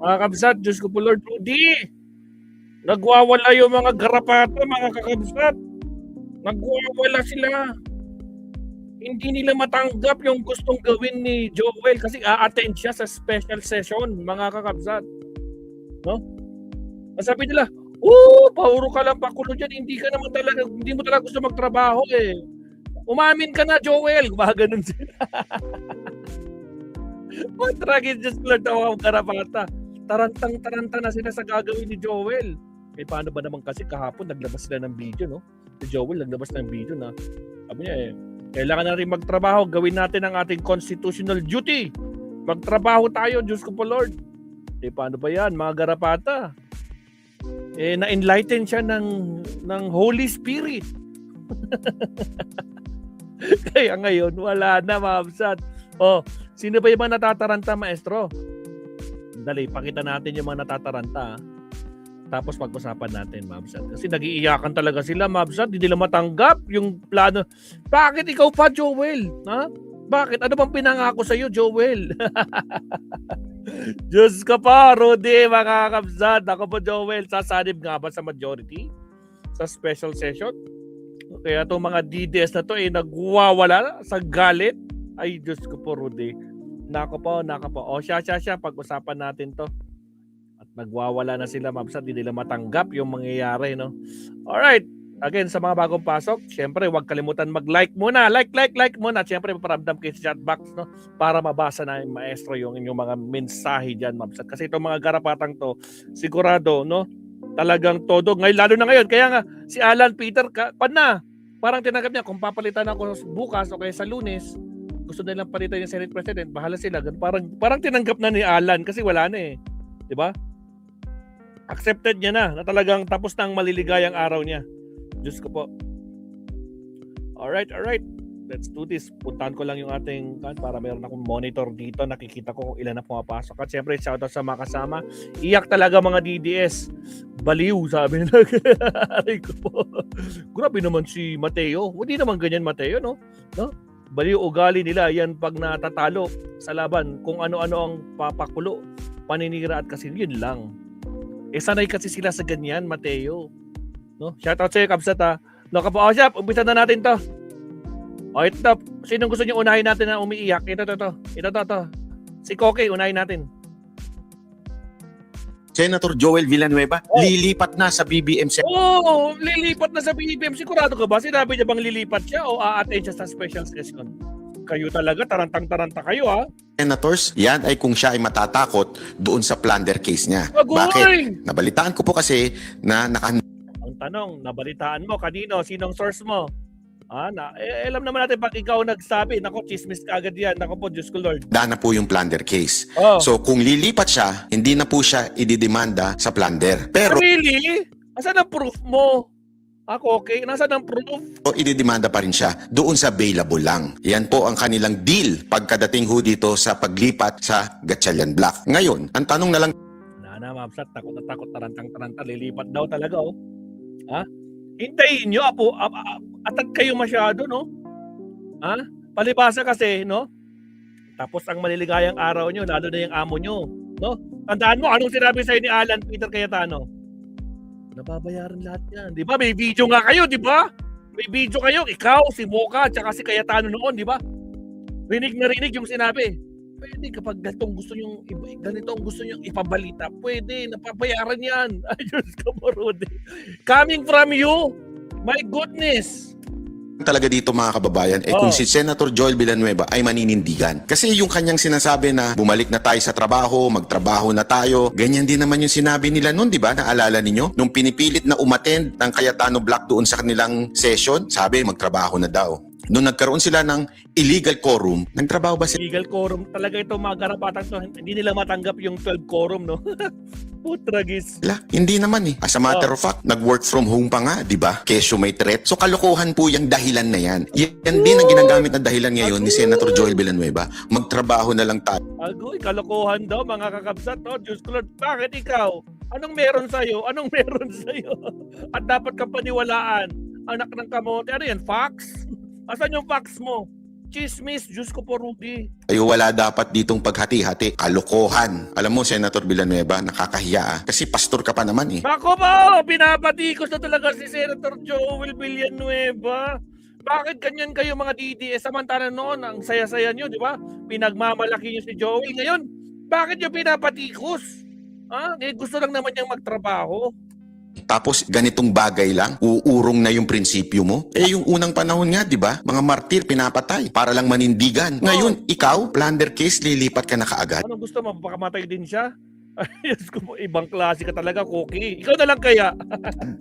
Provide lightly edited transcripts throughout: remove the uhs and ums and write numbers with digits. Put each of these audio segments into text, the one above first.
Mga kabsat, Diyos ko po Lord Rudy. Nagwawala yung mga garapata, mga kakabsat. Nagwawala sila. Hindi nila matanggap yung gustong gawin ni Joel kasi a-attend siya sa special session, mga kakabsat. No? Sabi nila, puro ka lang pakulo dyan, hindi mo talaga gusto magtrabaho eh. Umamin ka na, Joel. Ganun sila. Matragis Diyos ko Lord, tawag ang garapata. Tarantang-taranta na sila sa gagawin ni Joel. Paano ba naman kasi kahapon naglabas sila ng video, no? Si Joel naglabas ng video na sabi niya kailangan na rin magtrabaho, gawin natin ang ating constitutional duty. Magtrabaho tayo, Diyos ko po Lord. Paano ba yan, mga garapata? Na-enlighten siya ng Holy Spirit. Kaya ngayon, wala na, mabsat. Sino ba yung mga natataranta, maestro? Dali, pakita natin yung mga natataranta. Tapos pag-usapan natin, mabsat. Kasi nag-iiyakan talaga sila, mabsat. Hindi nila matanggap yung plano. Bakit ikaw pa, Joel? Ha? Bakit? Ano bang pinangako sa'yo, Joel? Diyos ka pa, Rudy, mga kabsat. Ako po, Joel, sasanib nga ba sa majority? Sa special session? Kaya itong mga DDS na to nagwawala sa galit. Ay, Diyos ko po, Rudy. Nako po. Siya. Pag-usapan natin to. At nagwawala na sila, mabsat. Hindi nila matanggap yung mangyayari, no? Alright. Again, sa mga bagong pasok, syempre, huwag kalimutan mag-like muna. Like muna. Syempre, paparamdam kayo sa chat box, no? Para mabasa na yung maestro yung inyong mga mensahe dyan, mabsat. Kasi itong mga garapatang to, sigurado, no? Talagang todo. Ngayon, lalo na ngayon. Kaya nga, si Alan Peter, parang tinanggap niya, kung papalitan ako bukas o kaya sa Lunes, gusto nilang palitan yung Senate President, bahala sila. Parang tinanggap na ni Alan kasi wala na eh. Diba? Accepted niya na talagang tapos na ang maliligayang araw niya. Diyos ko po. Alright. Let's do this. Puntahan ko lang yung ating para meron akong monitor dito. Nakikita ko kung ilan na pumapasok. At syempre, shoutout sa mga kasama. Iyak talaga mga DDS. Baliw, sabi nila. Aray ko po. Grabe naman si Mateo. Hindi naman ganyan Mateo, no? Baliw ugali nila. Yan pag natatalo sa laban. Kung ano-ano ang papakulo. Paninira at kasi yun lang. Sanay kasi sila sa ganyan, Mateo. No? Shoutout sa'yo, Kabsat ha. No, Kapo-Oshap, umpisa na natin to. Ito. Sinong gusto niyo unahin natin na umiiyak? Ito. Si Koke, unahin natin. Senator Joel Villanueva, lilipat na sa BBM. Lilipat na sa BBM. Sigurado ka ba? Sinabi niya bang lilipat siya o a-attend siya sa special session? Kayo talaga, tarantang-taranta kayo ha. Senators, yan ay kung siya ay matatakot doon sa plunder case niya. Agoy! Bakit? Nabalitaan ko po kasi na Ang tanong, nabalitaan mo, kanino? Sinong source mo? Alam naman natin pag ikaw nagsabi, nako, chismis ka agad yan. Nako po, Diyos ko Lord. na po yung plunder case. Oh. So kung lilipat siya, hindi na po siya ididemanda sa plunder. Pero Really? Asan ang proof mo? Ako, okay. Nasaan ang proof? ididemanda pa rin siya doon sa bailable lang. Yan po ang kanilang deal pagkadating ho dito sa paglipat sa Gatchalian Block. Ngayon, ang tanong na lang, Mabsat, takot na takot, tarantang-taranta, lilipat daw talaga, oh. Ha? Hintayin nyo, atag kayo masyado, no? Palibasa kasi, no? Tapos ang maliligayang araw nyo, lalo na yung amo nyo, no? Tandaan mo, anong sinabi sa'yo ni Alan Peter Cayetano? Nababayaran lahat yan, di ba? May video nga kayo, di ba? May video kayo, ikaw, si Mocha, tsaka si Cayetano noon, di ba? Rinig na rinig yung sinabi. Pwede kapag ganitong gusto nyong ipabalita, pwede, napapayaran yan. Ay, Diyos ko po, Rudy. Coming from you, my goodness. talaga dito mga kababayan kung si Senator Joel Villanueva ay maninindigan. Kasi yung kanyang sinasabi na bumalik na tayo sa trabaho, magtrabaho na tayo, ganyan din naman yung sinabi nila noon, di ba? Naalala ninyo? Nung pinipilit na umattend ng Cayetano Block doon sa kanilang session, sabi magtrabaho na daw. Nung nagkaroon sila ng illegal quorum, nagtrabaho ba sila? Illegal quorum. Talaga ito mga garapatang to. Hindi nila matanggap yung 12 quorum, no? Putragis. Hindi naman eh. As a matter of fact, nag-work from home pa nga, di ba? Kesyo may threat. So kalokohan po yung dahilan na yan. Yan din ang ginagamit na dahilan ngayon ni Senator Joel Villanueva. Magtrabaho na lang tayo. Agoy, kalokohan daw mga kakabsat. Oh, Diyos ko Lord, bakit ikaw? Anong meron sa'yo? Anong meron sa'yo? At dapat kang paniwalaan. Anak ng kamote. Ano yan? Fax? Asan yung fax mo? chismis, Diyos ko po, Rudy. Ayo, wala dapat ditong paghati-hati. Kalokohan. Alam mo, Senator Villanueva, nakakahiya kasi pastor ka pa naman eh. Bako ba, pinapatikos na talaga si Senator Joel Villanueva. Bakit ganyan kayo mga DDS? Samantala noon, ang saya-saya nyo, di ba? Pinagmamalaki nyo si Joel. Ngayon, bakit nyo pinapatikos? Gusto lang naman niyang magtrabaho. Tapos ganitong bagay lang, uurong na yung prinsipyo mo. yung unang panahon nga, di ba? Mga martir pinapatay para lang manindigan. Ngayon, ikaw, plunder case, lilipat ka na kaagad. Ano gusto mo? Baka matay din siya? Diyos ko po, ibang klase ka talaga, Cookie. Ikaw na lang kaya.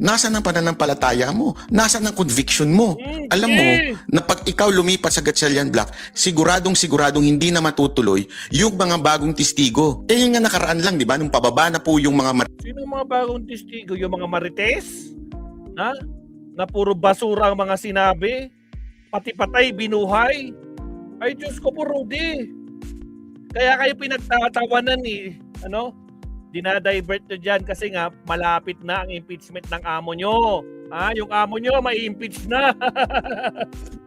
Nasaan ang pananampalataya mo? Nasaan ang conviction mo? Alam mo, na pag ikaw lumipat sa Gatchalian Block, siguradong hindi na matutuloy yung mga bagong testigo. Yung nga nakaraan lang, di ba? Nung pababa na po yung mga Sino mga bagong testigo? Yung mga marites? Na puro basura ang mga sinabi? Pati patay, binuhay? Ay, Diyos ko po, Rudy. Kaya kayo pinagtatawanan eh. Dinadivert nyo dyan kasi nga malapit na ang impeachment ng amo nyo. Yung amo nyo mai-impeach na.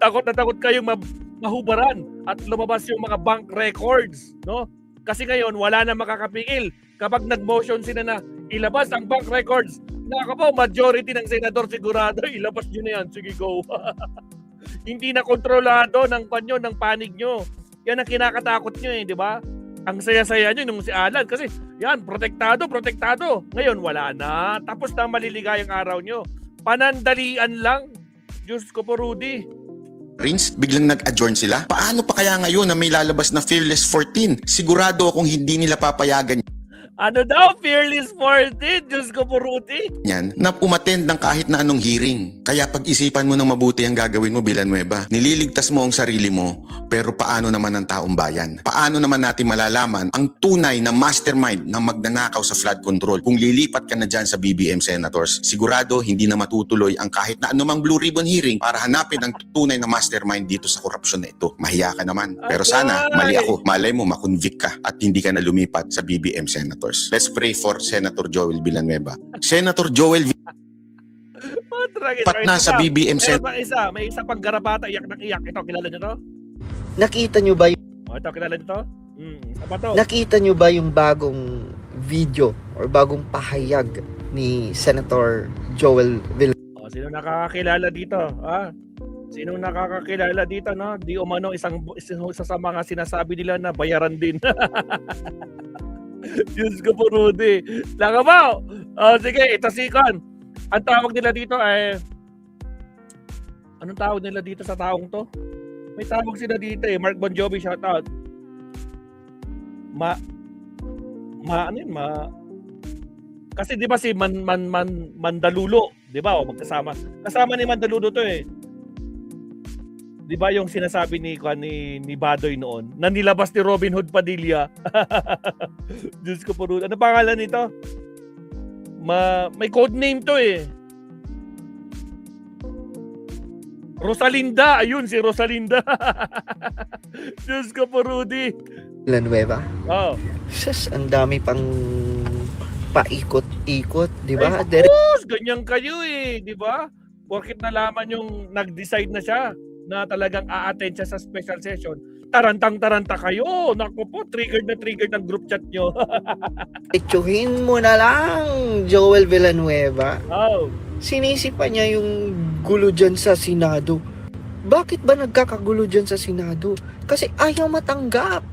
Takot na takot kayong mahubaran at lumabas yung mga bank records, no? Kasi ngayon wala na makakapigil kapag nag-motion sila na ilabas ang bank records. Naka po, majority ng senador sigurado ilabas nyo na yan. Sige, go. Hindi na kontrolado ng panyo, ng panig nyo. Yan ang kinakatakot nyo eh, di ba? Ang saya-saya nyo nung si Alan kasi yan, protektado. Ngayon wala na. Tapos na maliligayang araw nyo. Panandalian lang. Diyos ko po, Rudy. Rins, biglang nag-adjourn sila. Paano pa kaya ngayon na may lalabas na Fearless 14? Sigurado akong hindi nila papayagan Ano daw? Fearless 14? Diyos ko po, Rudy. yan na umattend ng kahit na anong hearing. Kaya pag-isipan mo ng mabuti ang gagawin mo, Villanueva. Nililigtas mo ang sarili mo, pero paano naman ang taong bayan? Paano naman natin malalaman ang tunay na mastermind na magnanakaw sa flood control kung lilipat ka na dyan sa BBM Senators? Sigurado hindi na matutuloy ang kahit na anumang Blue Ribbon hearing para hanapin ang tunay na mastermind dito sa korupsyon na ito. Mahiya ka naman. Pero sana, mali ako. Malay mo, makonvict ka at hindi ka na lumipat sa BBM Senators. Let's pray for Senator Joel Villanueva. Senator Joel Pat na sa BBM May isa pang garapata, iyak ng iyak. Ito, kilala nyo to? Nakita nyo ba Ito, kilala nyo to? Isa pa to? nakita nyo ba yung bagong video or bagong pahayag ni Senator Joel Villanueva? Sino nakakakilala dito? Sino nakakakilala dito, no? Di umano isa sa mga sinasabi nila na bayaran din. Diyos ko po, Rudy. Langabaw! Sige, ito si Con. Ang tawag nila dito ay... Anong tawag nila dito sa taong to? May tawag sila dito eh. Mark Bon Jovi, shoutout. Kasi di ba si Mandalulo, di ba? Magkasama. Kasama ni Mandalulo to eh. Di ba yung sinasabi ni Badoy noon na nilabas ni Robin Hood Padilla? Diyos ko po, ano pangalan nito? May code name to eh. Rosalinda, ayun si Rosalinda. Diyos ko po, Rudy. Villanueva? Oh. Sus, ang dami pang paikot-ikot, di ba? Ay, focus! Ganyan kayo eh, di ba? Porkit nalaman yung nag-decide na siya na talagang a-attend siya sa special session, tarantang-taranta kayo. Naku po, triggered ng group chat nyo. Itsuhin mo na lang, Joel Villanueva. Oh. Sinisipa niya yung gulo dyan sa Senado. Bakit ba nagkakagulo dyan sa Senado? Kasi ayaw matanggap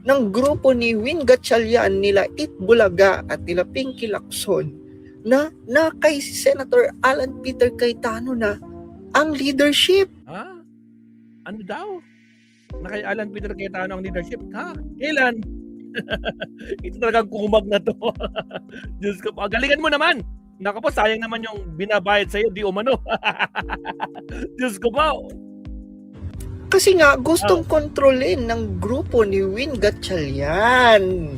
ng grupo ni Win Gatchalian, nila It Bulaga at nila Pinky Lacson na kay Senator Alan Peter Cayetano na ang leadership. Ano daw? Na kay Alan Peter Cayetano ang leadership? Kailan? Ito talagang kumag na to. Diyos ko, galingan mo naman. Naku po, sayang naman yung binabayad sa'yo, di umano. Diyos ko po. Kasi nga, gustong kontrolin ng grupo ni Win Gatchalian.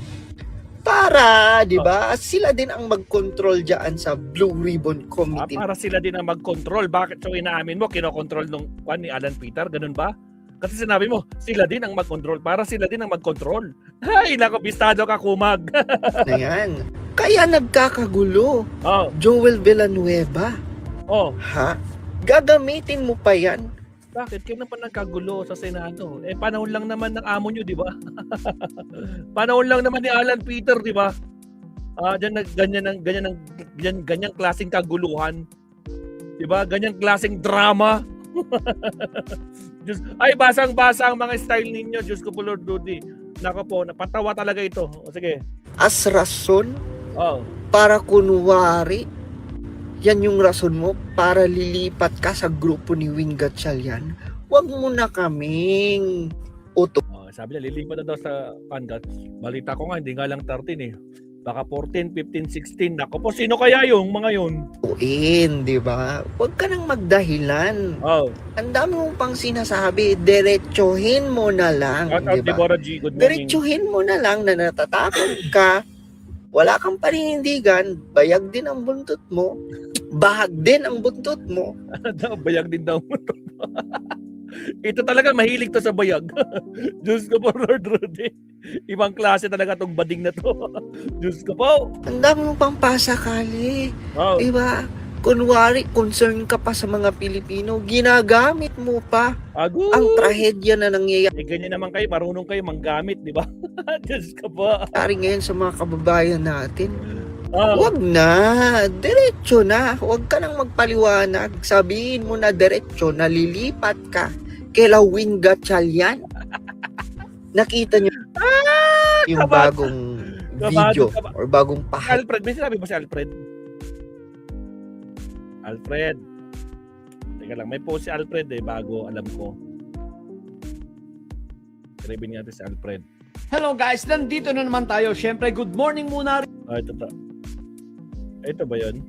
Para, di ba, sila din ang mag-control dyan sa Blue Ribbon Committee. Para sila din ang mag-control. Bakit so inaamin mo, kinokontrol nung ni Alan Peter? Ganun ba? Kasi sinabi mo, sila din ang mag-control. Para sila din ang mag-control. Ay, nako, bistado ka, kumag. Na yan. Kaya nagkakagulo. Oh. Joel Villanueva. Oh. Ha? Gagamitin mo pa yan Bakit? Kailan pa nagkagulo sa Senado? Eh, panahon lang naman ng amo nyo, di ba? Panahon lang naman ni Alan Peter, di ba? Ganyang klaseng kaguluhan. Di ba? Ganyang klaseng drama. Diyos, ay, basang-basa ang mga style ninyo. Diyos ko po, Lord Rudy. Nako po, napatawa talaga ito. O, sige. As rason Oh. para kunwari, yan yung rason mo para lilipat ka sa grupo ni Win Gatchalian. Huwag mo na kaming utok. Oh, sabi niya, lilipat na daw sa Pangat. Balita ko nga, hindi nga lang 13 eh. Baka 14, 15, 16. Nako po, sino kaya yung mga yun? Di ba? Huwag ka nang magdahilan. Oh. Ang dami mong pang sinasabi, diretsuhin mo na lang, Shout di out ba? Deborah G. Good morning. Diretsuhin mo na lang na natatakot ka, wala kang paninindigan, bayag din ang buntot mo, bahag din ang buntot mo. Bayag din daw. Ito talaga, mahilig to sa bayag. Diyos ko po, Lord Rudy. Ibang klase talaga tong bading na to. Diyos ko po. Ang dami mong pang pasakali, Oh. di ba? Kunwari, concern ka pa sa mga Pilipino, ginagamit mo pa Ago. ang trahedya na nangyayari Eh, ganyan naman kayo, marunong kayo manggamit, di ba? Diyos ko po. ngayon sa mga kababayan natin. Oh. Huwag na, diretso na. Huwag ka nang magpaliwanag. Sabihin mo na diretso, nalilipat ka kila Win Gatchalian. Nakita niyo yung kabado. bagong Kabado, video kabado. or bagong pahal. Alfred, may sinabi ba si Alfred? Alfred. Teka lang, may post si Alfred eh, bago alam ko. Sabihin natin si Alfred. Hello guys, nandito na naman tayo. Syempre, good morning muna rin. Ah, ito to. Ito ba yun?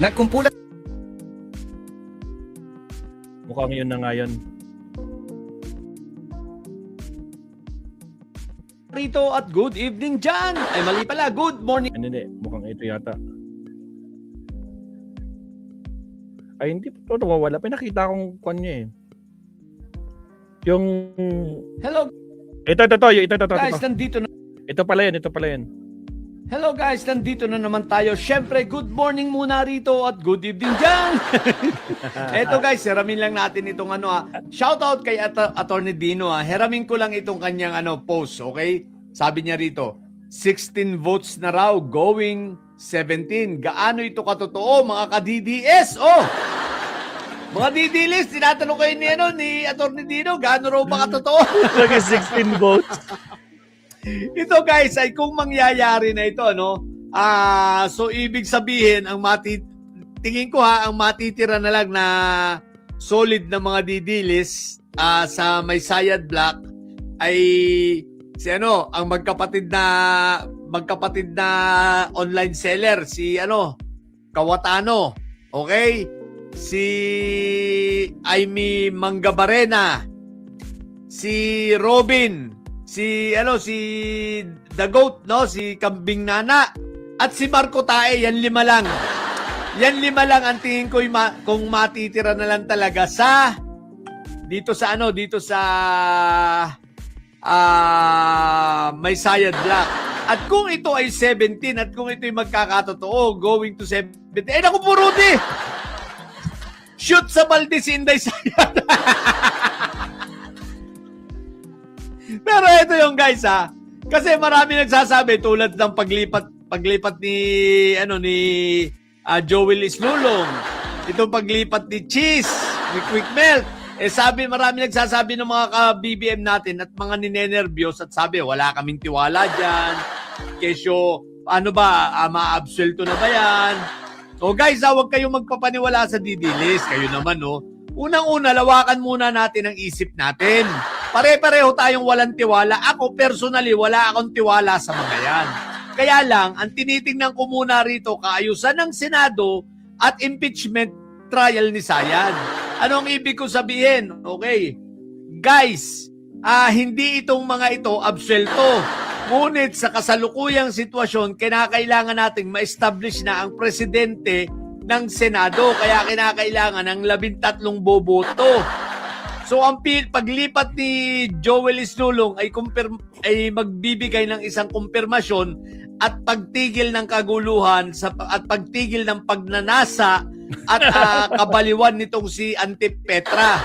Nagkumpulan Mukhang yun na nga yun. rito at good evening dyan. Ay mali pala, good morning. Hindi, mukhang ito yata. Ay, hindi po ito nawawala. Pinakita kong kanya eh. Yung... Hello Ito. guys, nandito na. Ito pala yun. Hello guys, nandito na naman tayo. Syempre, good morning muna rito at good evening dyan. Eto guys, heramin lang natin itong shout out kay Attorney Dino Heramin ko lang itong kanyang post, okay? Sabi niya rito, 16 votes na raw, going 17. Gaano ito katotoo, mga ka-DDS? Oh! Mga DDS, tinatanong kayo ni Attorney Dino, gaano raw ba katotoo? Lagi 16 votes. Ito guys ay kung mangyayari na ito, no? So ibig sabihin ang tingin ko ang matitira na lang na solid na mga didilis sa may Sayad Block ay si ang magkapatid na online seller, si Kawatano, okay? Si Aimee Mangabarena, si Robin, si The Goat, no, si Kambing Nana, at si Marco Tae. Yan 5 lang. Yan 5 lang ang tingin ko kung matitira na lang talaga dito sa may Sayad Block. At kung ito ay 17 at kung ito ay magkakatotoo, going to 17. Naku po, Rudy! Shoot sa balde si Inday Sayad. Pero ito yung guys kasi marami nagsasabi tulad ng paglipat ni Joel Islulong, itong paglipat ni Cheese, ni Quick Melt. Marami nagsasabi ng mga ka-BBM natin at mga ninenervyos at sabi wala kaming tiwala diyan. Kesyo ma-absuelto na ba yan? So guys, huwag kayong magpapaniwala sa didilis. Kayo naman, no? Unang-una, lawakan muna natin ang isip natin. Pare-pareho tayong walang tiwala. Ako, personally, wala akong tiwala sa mga yan. Kaya lang, ang tinitingnan ko muna rito, kaayusan ng Senado at impeachment trial ni Sayad. Ano ang ibig ko sabihin? Okay. Guys, hindi itong mga ito absuelto. Ngunit sa kasalukuyang sitwasyon, kinakailangan nating ma-establish na ang presidente ng Senado. Kaya kinakailangan ng 13 boboto. So ang paglipat ni Joel Islulong ay magbibigay ng isang kumpirmasyon at pagtigil ng kaguluhan at pagtigil ng pagnanasa at kabaliwan nitong si Auntie Petra.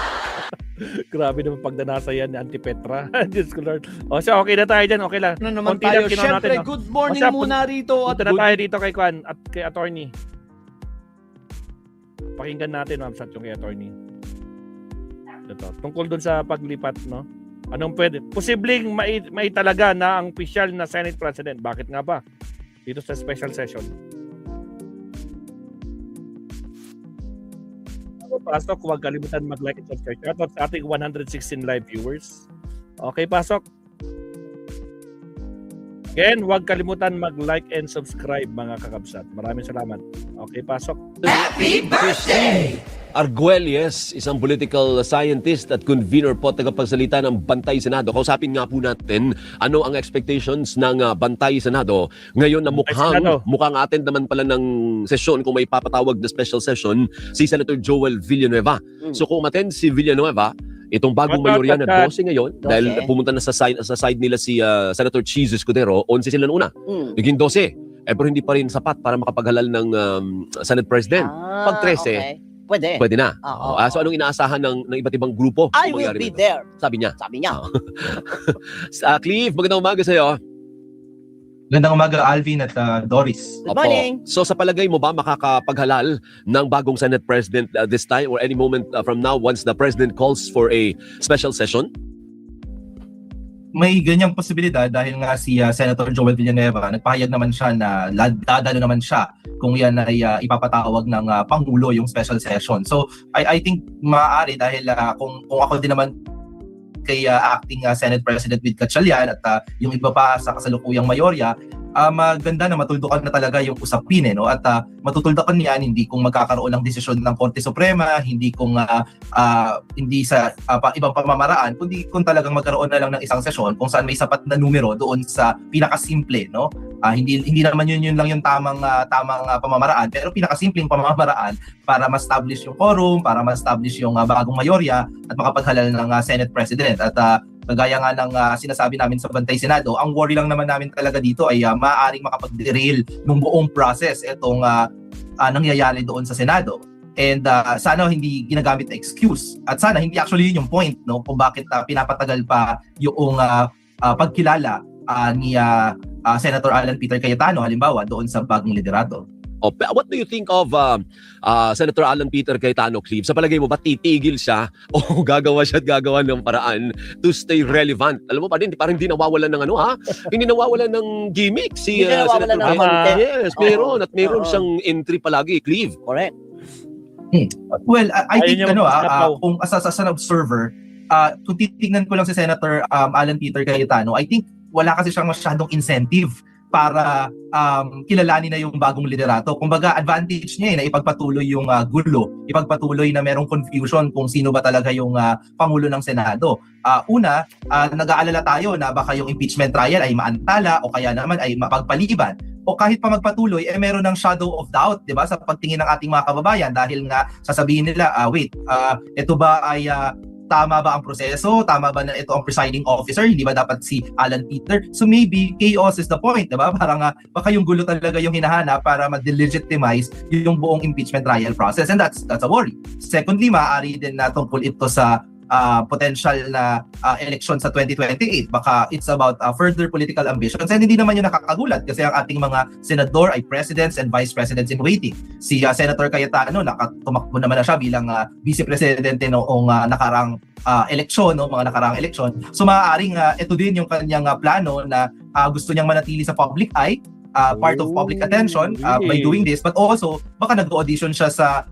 Grabe naman pagdanasa yan ni Auntie Petra. Diyos ko Lord. O siya, okay na tayo dyan. Okay lang. Ano naman Konti tayo? lang kinuha Siyempre, natin, no? good morning O siya, muna rito. At Punta na tayo dito kay Kwan at kay attorney. Pakinggan natin, Ma'am Sat, yung kay attorney. Ito, tungkol dun sa paglipat, no? Anong pwede? Posibleng may talaga na ang official na Senate President. Bakit nga ba? Dito sa special session. Pasok, huwag kalimutan mag-like and subscribe. Shoutout sa ating 116 live viewers. Okay, pasok. Again, huwag kalimutan mag-like and subscribe mga kakabsat. Maraming salamat. Okay, pasok. Happy birthday! Arguelles, isang political scientist at convener po tagapagsalita ng Bantay Senado. Kausapin nga po natin ano ang expectations ng Bantay Senado. Ngayon na mukhang attend naman pala ng sesyon kung may papatawag na special session si Senator Joel Villanueva. So kung attend si Villanueva, itong bagong mayorya na 12 ngayon, dahil pumunta na sa side nila si Senator Cheese Escudero, 11 sila noon una. Naging 12. Pero hindi pa rin sapat para makapaghalal ng Senate President. Pag 13, pwede na. So anong inaasahan ng iba't ibang grupo? I will be there. Sabi niya. Sabi niya. Cleve, magandang umaga sa'yo. Magandang umaga, Alvin at Doris. Good morning. So sa palagay mo ba makakapaghalal ng bagong Senate President this time or any moment from now once the President calls for a special session? May ganyang posibilidad dahil nga si Senator Joel Villanueva, nagpahayag naman siya na dadalo naman siya kung yan ay ipapatawag ng Pangulo yung special session. So I think maaari dahil kung ako din naman kay acting Senate President Win Gatchalian at yung iba pa sa kasalukuyang mayorya, maganda na matuldukan na talaga yung usapin no? At matutuldukan niyan hindi kung magkakaroon ng desisyon ng Korte Suprema, hindi kung hindi sa ibang pamamaraan, kundi kung talagang magkaroon na lang ng isang sesyon kung saan may sapat na numero doon sa pinakasimple, no? Hindi naman yun lang yung tamang pamamaraan, pero pinakasimpleng pamamaraan para ma-establish yung quorum, para ma-establish yung bagong mayorya at makapaghalal ng Senate President. At kagaya nga ng sinasabi namin sa Bantay Senado, ang worry lang naman namin talaga dito ay maaaring makapag-derail ng buong process itong nangyayari doon sa Senado. And sana hindi ginagamit na excuse. At sana hindi actually yun yung point, no, kung bakit pinapatagal pa yung pagkilala ni Senator Alan Peter Cayetano halimbawa doon sa bagong liderato. What do you think of Senator Alan Peter Cayetano, Cleve? Sa palagay mo ba titigil siya o gagawa ng paraan to stay relevant? Alam mo pa din, parang hindi nawawalan ng hindi nawawalan ng gimmick si Senator Cayetano. Yes, meron siyang entry palagi, Cleve. Correct. Well, I think kung as an observer, kung titignan ko lang si Senator Alan Peter Cayetano, I think wala kasi siyang masyadong incentive para kilalanin na yung bagong liderato. Kumbaga, advantage niya na ipagpatuloy yung gulo, ipagpatuloy na merong confusion kung sino ba talaga yung Pangulo ng Senado. Una, nag-aalala tayo na baka yung impeachment trial ay maantala o kaya naman ay mapagpaliban. O kahit pa magpatuloy, meron ng shadow of doubt, di ba, sa pagtingin ng ating mga kababayan dahil nga sasabihin nila, ito ba ay tama ba ang proseso? Tama ba na ito ang presiding officer? Hindi ba dapat si Alan Peter? So maybe chaos is the point, diba? Parang baka yung gulo talaga yung hinahanap para ma-delegitimize yung buong impeachment trial process, and that's a worry. Secondly, maaari din na tungkol ito sa potential na election sa 2028. Baka it's about further political ambitions, and hindi naman yun nakakagulat kasi ang ating mga senador ay presidents and vice presidents in waiting. Si Senator Cayetano, tumakbo naman na siya bilang vice presidente noong nakarang eleksyon, mga nakarang eleksyon. So maaaring ito din yung kanyang plano na gusto niyang manatili sa public eye, part of public attention by doing this, but also baka nag-audition siya sa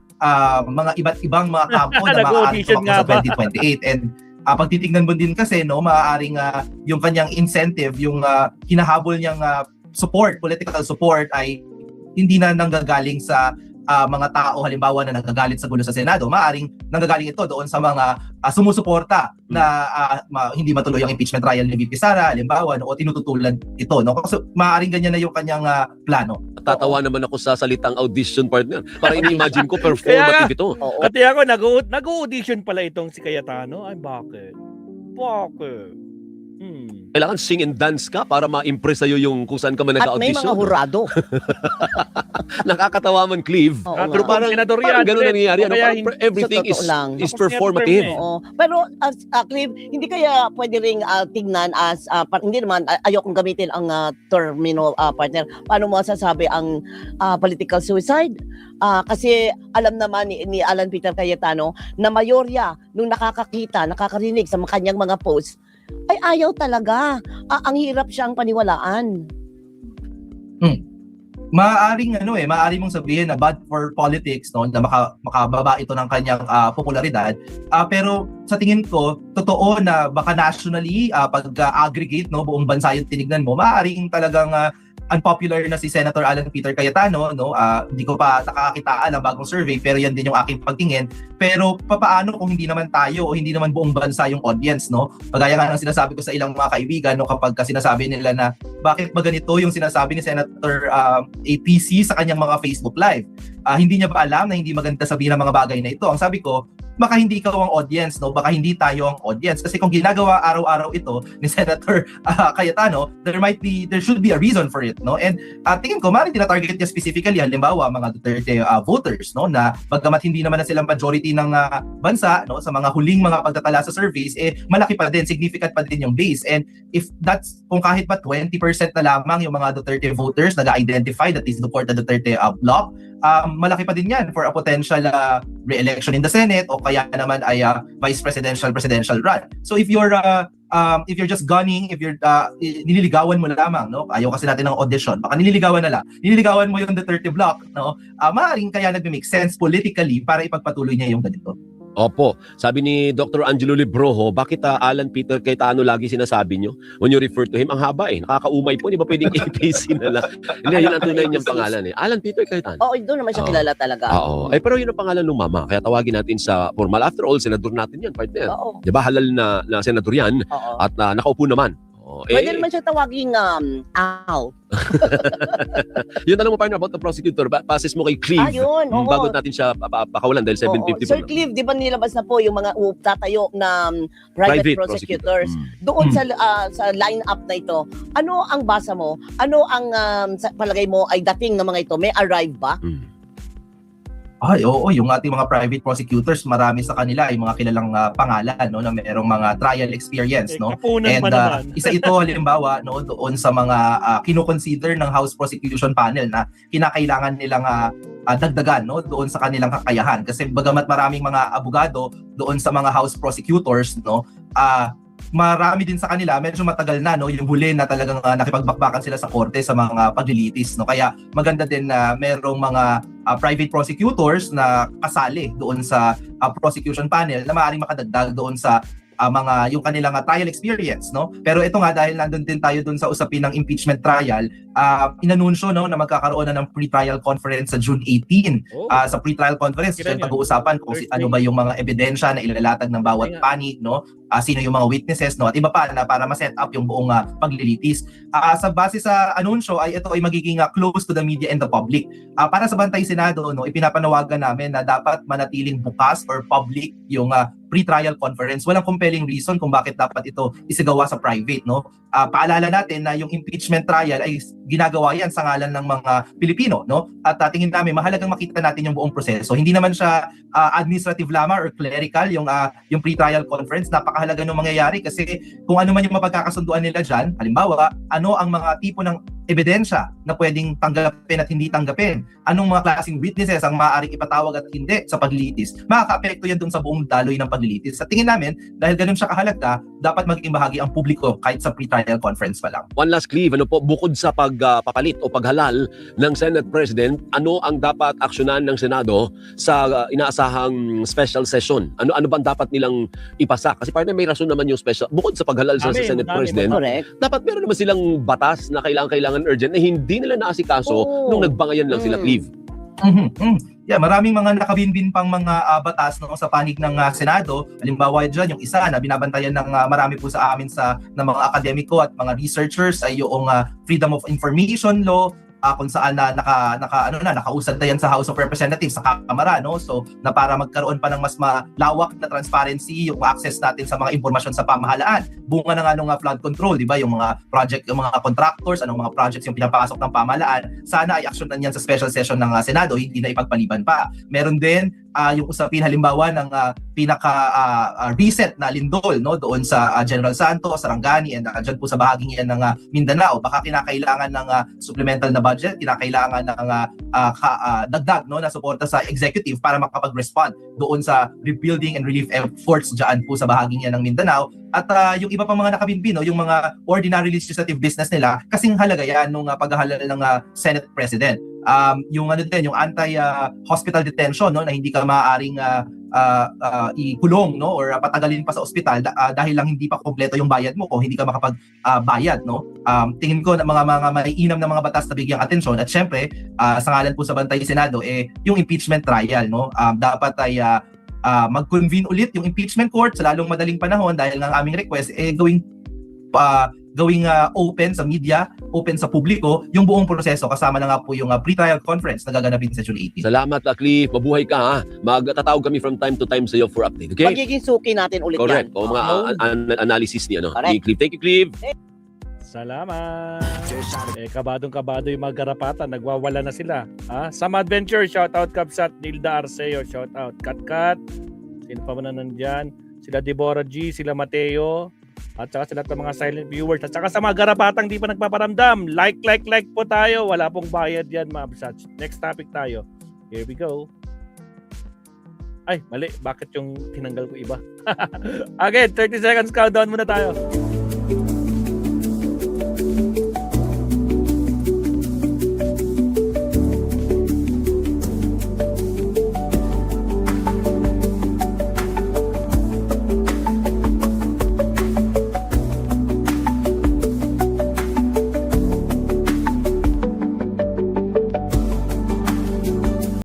mga iba't ibang mga kampo na maaaring tumakbo sa 2028. And pag titignan mo din kasi, maaaring yung kanyang incentive, yung hinahabol niyang support, political support ay hindi na nanggagaling sa mga tao halimbawa na nagagalit sa gulo sa Senado, maaaring nanggagaling ito doon sa mga sumusuporta na hindi matuloy ang impeachment trial ni VP Sara halimbawa, no, o tinututulan ito, no? Kasi maaaring ganyan na yung kanyang plano. Tatawa naman ako sa salitang audition, partner. Para ini-imagine ko performative ito. Oo. Pati ako, nag-audition pala itong si Cayetano. Ay, bakit? Bakit? Kailangan sing and dance ka para ma-impress sa'yo yung kung saan ka man At may nag-audition. mga hurado. Nakakatawa man, Cleve. Oo Pero nga. parang Senador ganun yan, nangyayari. Ano, kaya parang everything sa totoo lang. is Tapos performative. never Oo. Pero Clive, hindi kaya pwede ring tignan as hindi naman ayokong gamitin ang termino partner. Paano mo masasabi ang political suicide? Kasi alam naman ni Alan Peter Cayetano na mayorya nung nakakarinig sa kanyang mga posts ay ayaw talaga. Ang hirap siyang paniwalaan. Maaaring maaari mong sabihin na bad for politics, no, na makababa ito ng kanyang popularidad. Pero sa tingin ko, totoo na baka nationally pag-aggregate, no, buong bansa yung tinignan mo, maaaring talagang unpopular na si Senator Alan Peter Cayetano, no. Hindi ko pa nakakitaan ang bagong survey pero yan din yung aking pagtingin. Pero papaano kung hindi naman tayo o hindi naman buong bansa yung audience, no? Pagaya nga ng sinasabi ko sa ilang mga kaibigan, no, kapag sinasabi nila na bakit ba ganito yung sinasabi ni Senator APC sa kanyang mga Facebook Live. Hindi niya ba alam na hindi maganda sabihin ang mga bagay na ito? Ang sabi ko, baka hindi ikaw ang audience, no? Baka hindi tayo ang audience. Kasi kung ginagawa araw-araw ito ni Senator Cayetano, there should be a reason for it, no? And tingin ko, maaaring tina-target niya specifically, halimbawa, mga Duterte voters, no? Na bagamat hindi naman na silang majority ng bansa, no? Sa mga huling mga pagtatala sa surveys, malaki pa din, significant pa din yung base. And if that's, kung kahit pa 20% na lamang yung mga Duterte voters nag-identify that is the Duterte bloc, malaki pa din yan for a potential re-election in the Senate o kaya naman ay vice presidential run. So if you're just gunning, if you're nililigawan mo na lamang, no? Ayaw kasi natin ng audition. Baka nililigawan mo yung Duterte bloc, no? Maaaring kaya nag-make sense politically para ipagpatuloy niya yung ganito. Opo. Sabi ni Dr. Angelo Librojo, bakit Alan Peter Cayetano lagi sinasabi nyo? When you refer to him, ang haba nakakaumay po. Di ba pwedeng APC na lang? Hindi, yun ang tunay niyang pangalan Alan Peter Cayetano. Oo, doon naman siya kilala talaga. Oo. Pero yun ang pangalan ng mama. Kaya tawagin natin sa formal. After all, senador natin yan, partner. Oo. Di ba halal na senador yan? Oo. At nakaupo naman. Pwede naman siya tawaging Al. Yun alam mo, partner, about the prosecutor. Passes mo kay Cleve. Yun. Oo. Bago natin siya pakawalan dahil 750 Sir Clive, di ba nilabas na po yung mga tatayo na private prosecutors? Doon sa line-up na ito, ano ang basa mo? Ano ang sa palagay mo ay dating ng mga ito? May arrive ba? Oo, yung ating mga private prosecutors, marami sa kanila ay mga kilalang pangalan, no, na mayroong mga trial experience, no. And isa ito halimbawa, no, doon sa mga kino-consider ng House Prosecution Panel na kinakailangan nilang dagdagan, no, doon sa kanilang kakayahan. Kasi bagamat maraming mga abogado doon sa mga House prosecutors, no, marami din sa kanila, medyo matagal na, no, yung huli na talagang nakipagbakbakan sila sa korte sa mga paglilitis, no. Kaya maganda din na merong mga private prosecutors na kasali doon sa prosecution panel na maaaring makadagdag doon sa mga yung kanilang trial experience, no. Pero ito nga, dahil nandun din tayo doon sa usapin ng impeachment trial, inanunsyo, no, na magkakaroon na ng pre-trial conference sa June 18. Sa pre-trial conference, pag-uusapan kung ano ba yung mga ebidensya na ilalatag ng bawat panig, no, sino yung mga witnesses, no, at iba pa na para ma-set up yung buong paglilitis. Sa base sa anunsyo ay ito ay magiging close to the media and the public. Para sa Bantay Senado, no, ipinapanawagan namin na dapat manatiling bukas or public yung pre-trial conference. Walang compelling reason kung bakit dapat ito isagawa sa private, no. Paalala natin na yung impeachment trial ay ginagawa yan sa ngalan ng mga Pilipino, no. At tingin namin mahalagang makita natin yung buong proseso. Hindi naman siya administrative lamang or clerical yung pre-trial conference. Napakahalaga ng mangyayari kasi kung ano man yung mapagkakasunduan nila dyan, halimbawa, ano ang mga tipo ng ebidensya na pwedeng tanggapin at hindi tanggapin, anong mga klaseng witnesses ang maaaring ipatawag at hindi sa paglilitis, makaka-apekto yan dun sa buong daloy ng paglilitis. Sa tingin namin, dahil ganun siya kahalaga, dapat maging bahagi ang publiko kahit sa pre-trial conference pa lang. One last, Cleve, ano po, bukod sa pagpapalit o paghalal ng Senate President, ano ang dapat aksyonan ng Senado sa inaasahang special session? Ano bang dapat nilang ipasa? Kasi partner, may rason naman yung special, bukod sa paghalal sa Senate President, dapat meron naman silang batas na kailangan urgent na hindi nila naasikaso nung nagbangayan lang sila, Cleve. maraming mga nakabinbin pang mga batas no, sa panig ng Senado. Halimbawa dyan, yung isa na binabantayan ng marami po sa amin ng mga akademiko at mga researchers ay yung Freedom of Information Law, kung saan nakausad na yan sa House of Representatives, sa Kamara, no? So, na para magkaroon pa ng mas malawak na transparency yung access natin sa mga impormasyon sa pamahalaan. Bunga na nga nung flood control, di ba? Yung mga project, yung mga contractors, anong mga projects yung pinapasok ng pamahalaan, sana ay aksyonan yan sa special session ng Senado, hindi na ipagpaliban pa. Meron din yung usapin halimbawa ng reset na lindol, no, doon sa General Santos, Sarangani, and dyan po sa bahaging yan ng Mindanao. Baka kinakailangan ng supplemental na budget, kinakailangan ng dagdag, no, na suporta sa executive para makapag-respond doon sa rebuilding and relief efforts dyan po sa bahaging yan ng Mindanao. At yung iba pang mga nakabinbin, no, yung mga ordinary legislative business nila, kasing halaga yan nung paghahalal ng Senate President. Yung yung anti-hospital detention, no, na hindi ka maaaring ikulong, no, or patagalin pa sa ospital dahil lang hindi pa kompleto yung bayad mo kung hindi ka makapagbayad, no. Tingin ko na mga maiinam na mga batas na bigyang atensyon, at syempre sa ngalan po sa Bantay Senado yung impeachment trial, no, dapat ay mag-convene ulit yung impeachment court sa lalong madaling panahon dahil ng aming request gawing open sa media, open sa publiko, yung buong proseso, kasama na nga po yung pre-trial conference na gaganapin sa June 18. Salamat, Cliff. Mabuhay ka, ha? Magtatawag kami from time to time sa iyo for update, okay? Magiging suki natin ulit Correct. yan. O mga analysis ni Correct. Cliff. Thank you, Cliff. Salamat. Kabadong-kabado yung mga garapatan. Nagwawala na sila. Sam Adventure, shoutout Kapsat. Nilda Arceo, shoutout. Katkat. Sino pa man na nandyan? Sila Deborah G, sila Mateo. At saka sa lahat ng mga silent viewers. At saka sa mga garapatang di pa nagpaparamdam. Like po tayo. Wala pong bayad yan, mga Kapsat. Next topic tayo. Here we go. Ay, mali. Bakit yung tinanggal ko iba? Again, 30 seconds countdown muna tayo.